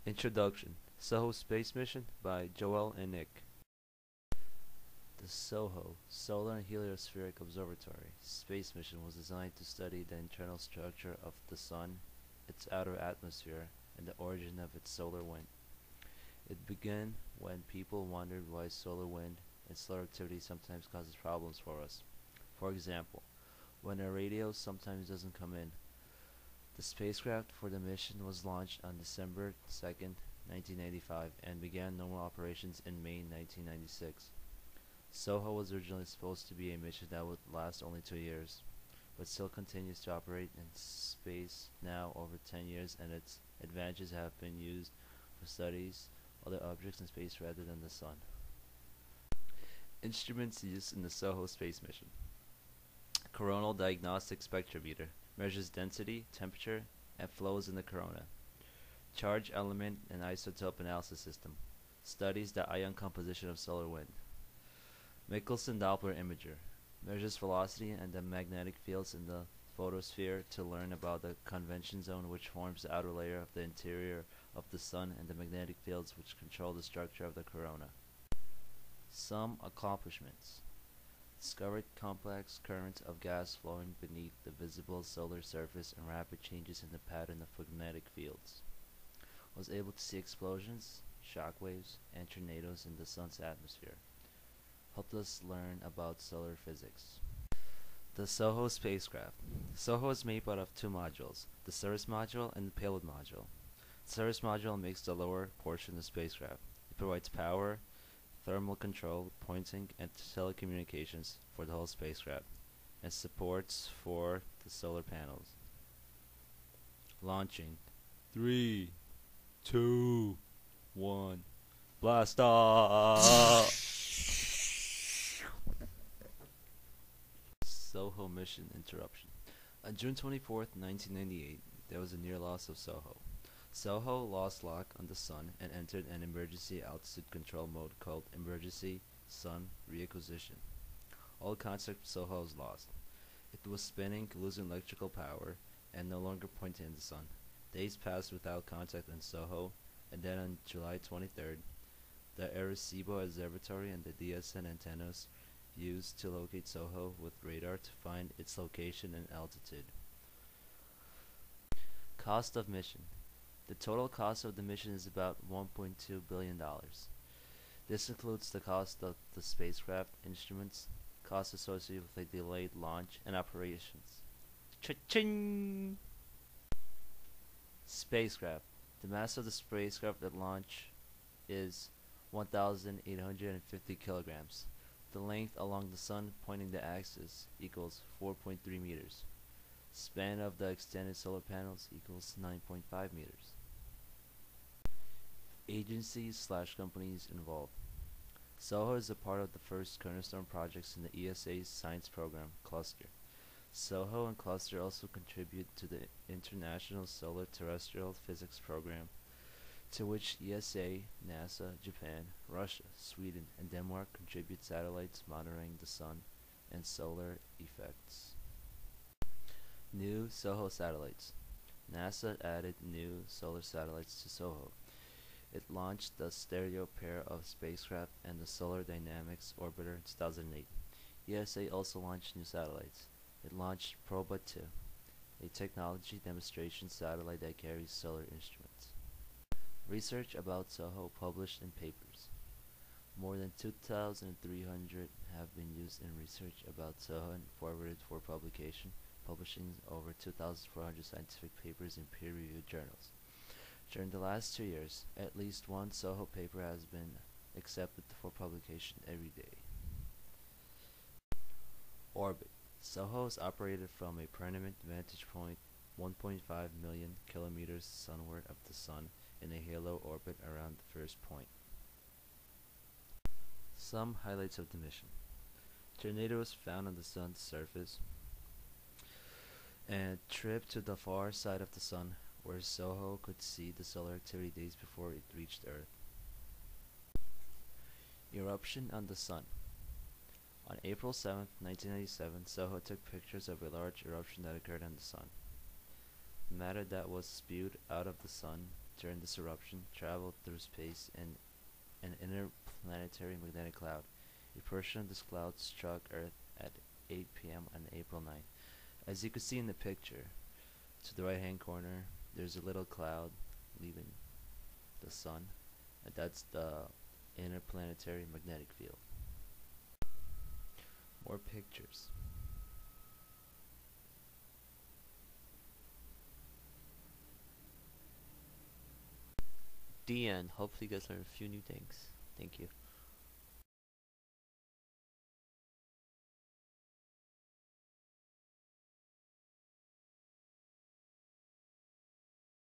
Introduction: Soho Space Mission by Joel and Nick. The Soho Solar and Heliospheric Observatory space mission was designed to study the internal structure of the Sun, its outer atmosphere, and the origin of its solar wind. It began when people wondered why solar wind and solar activity sometimes causes problems for us. For example, when our radio sometimes doesn't come in. The spacecraft for the mission was launched on December 2nd, 1985 and began normal operations in May 1996. Soho was originally supposed to be a mission that would last only 2 years, but still continues to operate in space now over 10 years, and its advantages have been used for studies other objects in space rather than the Sun. Instruments used in the Soho space mission. Coronal diagnostic spectrometer measures density, temperature, and flows in the corona. Charge element and isotope analysis system studies the ion composition of solar wind. Michelson Doppler imager measures velocity and the magnetic fields in the photosphere to learn about the convection zone, which forms the outer layer of the interior of the Sun, and the magnetic fields which control the structure of the corona. Some accomplishments: discovered complex currents of gas flowing beneath the visible solar surface and rapid changes in the pattern of magnetic fields. Was able to see explosions, shock waves, and tornadoes in the Sun's atmosphere. Helped us learn about solar physics. The Soho spacecraft. Soho is made out of two modules, the service module and the payload module. The service module makes the lower portion of the spacecraft. It provides power, thermal control, pointing, and telecommunications for the whole spacecraft, and supports for the solar panels. Launching. 3, 2, 1. Blast off! Soho mission interruption. On June 24th, 1998, there was a near loss of Soho. Soho lost lock on the Sun and entered an emergency altitude control mode called Emergency Sun Reacquisition. All contact with Soho was lost. It was spinning, losing electrical power, and no longer pointing at the Sun. Days passed without contact on Soho, and then on July 23rd, the Arecibo Observatory and the DSN antennas used to locate Soho with radar to find its location and altitude. Cost of mission. The total cost of the mission is about $1.2 billion. This includes the cost of the spacecraft, instruments, costs associated with a delayed launch, and operations. Cha-ching! Spacecraft. The mass of the spacecraft at launch is 1,850 kilograms. The length along the Sun pointing the axis equals 4.3 meters. Span of the extended solar panels equals 9.5 meters. Agencies/companies involved. Soho is a part of the first cornerstone projects in the ESA's science program, Cluster. Soho and Cluster also contribute to the International Solar Terrestrial Physics Program, to which ESA, NASA, Japan, Russia, Sweden, and Denmark contribute satellites monitoring the Sun and solar effects. New Soho satellites. NASA added new solar satellites to Soho. It launched the stereo pair of spacecraft and the Solar Dynamics Orbiter in 2008. ESA also launched new satellites. It launched Proba 2, a technology demonstration satellite that carries solar instruments. Research about Soho published in papers. More than 2,300 have been used in research about Soho and forwarded for publication, publishing over 2,400 scientific papers in peer-reviewed journals. During the last 2 years, at least one Soho paper has been accepted for publication every day. Orbit. Soho is operated from a permanent vantage point 1.5 million kilometers sunward of the Sun in a halo orbit around the first point. Some highlights of the mission. Tornadoes found on the Sun's surface, and trip to the far side of the Sun where Soho could see the solar activity days before it reached Earth. Eruption on the Sun. On April 7, 1997, Soho took pictures of a large eruption that occurred on the Sun. Matter that was spewed out of the Sun during this eruption traveled through space in an interplanetary magnetic cloud. A portion of this cloud struck Earth at 8 p.m. on April 9th. As you can see in the picture, to the right hand corner, there's a little cloud leaving the sun, and that's the interplanetary magnetic field. More pictures. The end. Hopefully you guys learned a few new things. Thank you.